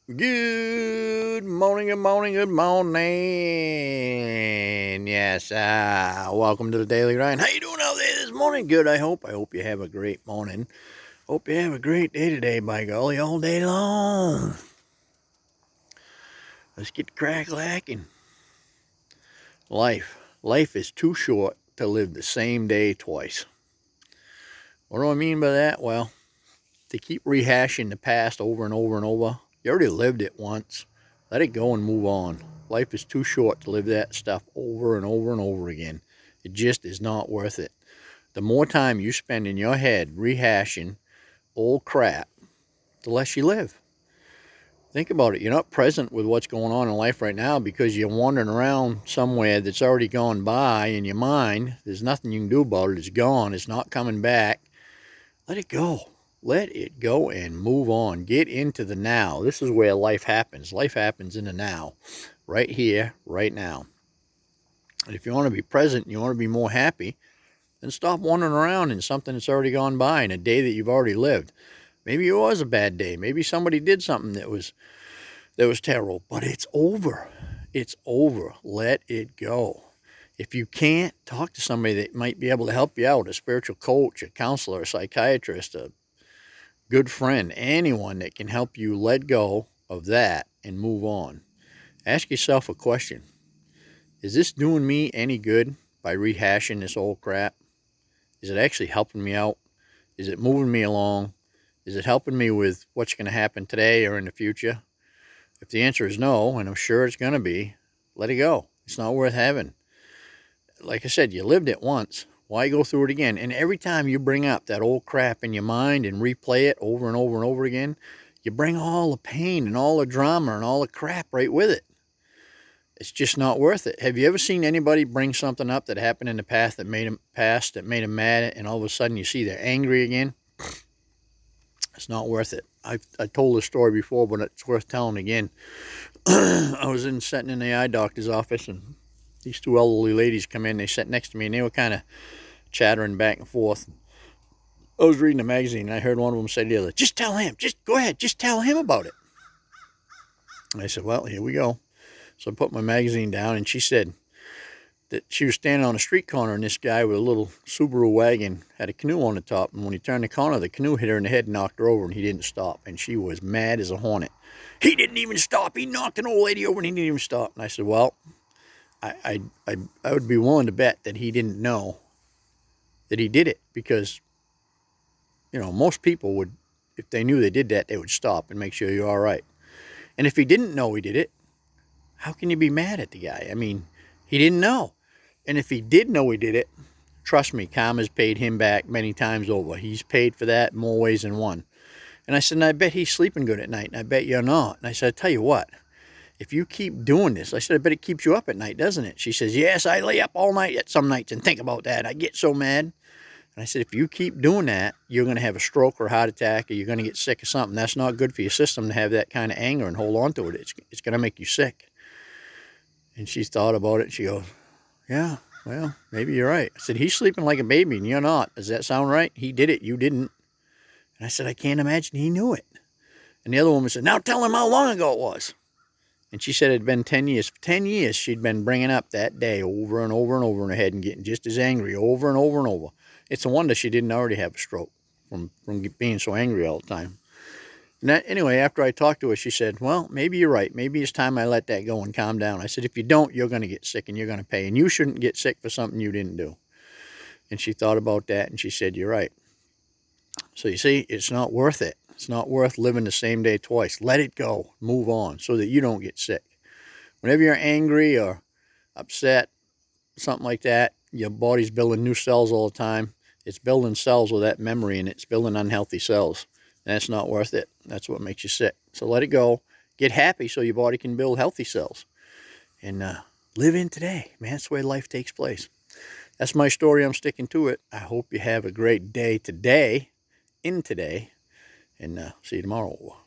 Good morning, good morning, good morning. Yes, welcome to the Daily Ryan. How you doing out there this morning? Good, I hope. I hope you have a great morning. Hope you have a great day today, by golly, all day long. Let's get crack-lacking. Life is too short to live the same day twice. What do I mean by that? Well, to keep rehashing the past over and over and over, you already lived it once. Let it go and move on. Life is too short to live that stuff over and over and over again. It just is not worth it. The more time you spend in your head rehashing old crap, the less you live. Think about it. You're not present with what's going on in life right now because you're wandering around somewhere that's already gone by in your mind. There's nothing you can do about it. It's gone. It's not coming back. Let it go. Let it go and move on. Get into the now. This is where life happens. Life happens in the now. Right here, right now. And if you want to be present and you want to be more happy, then stop wandering around in something that's already gone by in a day that you've already lived. Maybe it was a bad day. Maybe somebody did something that was terrible. But it's over. It's over. Let it go. If you can't, talk to somebody that might be able to help you out, a spiritual coach, a counselor, a psychiatrist, a good friend, anyone that can help you let go of that and move on. Ask yourself a question. Is this doing me any good by rehashing this old crap? Is it actually helping me out? Is it moving me along? Is it helping me with what's going to happen today or in the future? If the answer is no, and I'm sure it's going to be, let it go. It's not worth having. Like I said, you lived it once. Why go through it again? And every time you bring up that old crap in your mind and replay it over and over and over again, you bring all the pain and all the drama and all the crap right with it. It's just not worth it. Have you ever seen anybody bring something up that happened in the past that made them mad, and all of a sudden you see they're angry again? It's not worth it. I told this story before, but it's worth telling again. I was sitting in the eye doctor's office, and these two elderly ladies come in. They sat next to me, and they were kind of chattering back and forth. I was reading a magazine, and I heard one of them say to the other, "Just tell him. Just go ahead. Just tell him about it." And I said, "Well, here we go." So I put my magazine down, and she said that she was standing on a street corner, and this guy with a little Subaru wagon had a canoe on the top. And when he turned the corner, the canoe hit her in the head and knocked her over, and he didn't stop. And she was mad as a hornet. He didn't even stop. He knocked an old lady over, and he didn't even stop. And I said, "Well, I would be willing to bet that he didn't know that he did it, because most people would, if they knew they did that, they would stop and make sure you're all right. And if he didn't know he did it, how can you be mad at the guy? I mean, he didn't know. And if he did know he did it, trust me, karma's paid him back many times over. He's paid for that in more ways than one." And I said, "And I bet he's sleeping good at night, and I bet you're not." And I said, "I tell you what, if you keep doing this," I said, "I bet it keeps you up at night, doesn't it?" She says, "Yes, I lay up all night at some nights and think about that. I get so mad." And I said, "If you keep doing that, you're going to have a stroke or a heart attack, or you're going to get sick of something. That's not good for your system to have that kind of anger and hold on to it. It's going to make you sick." And she thought about it, and she goes, "Yeah, well, maybe you're right." I said, "He's sleeping like a baby, and you're not. Does that sound right? He did it. You didn't." And I said, "I can't imagine he knew it." And the other woman said, "Now tell him how long ago it was." And she said it had been 10 years. For 10 years, she'd been bringing up that day over and over and over in her head and getting just as angry over and over and over. It's a wonder she didn't already have a stroke from being so angry all the time. And anyway, after I talked to her, she said, "Well, maybe you're right. Maybe it's time I let that go and calm down." I said, "If you don't, you're going to get sick and you're going to pay. And you shouldn't get sick for something you didn't do." And she thought about that, and she said, "You're right." So you see, it's not worth it. It's not worth living the same day twice. Let it go. Move on so that you don't get sick. Whenever you're angry or upset, something like that, your body's building new cells all the time. It's building cells with that memory, and it's building unhealthy cells. And that's not worth it. That's what makes you sick. So let it go. Get happy so your body can build healthy cells. And live in today. Man, that's the way life takes place. That's my story. I'm sticking to it. I hope you have a great day today, and see you tomorrow.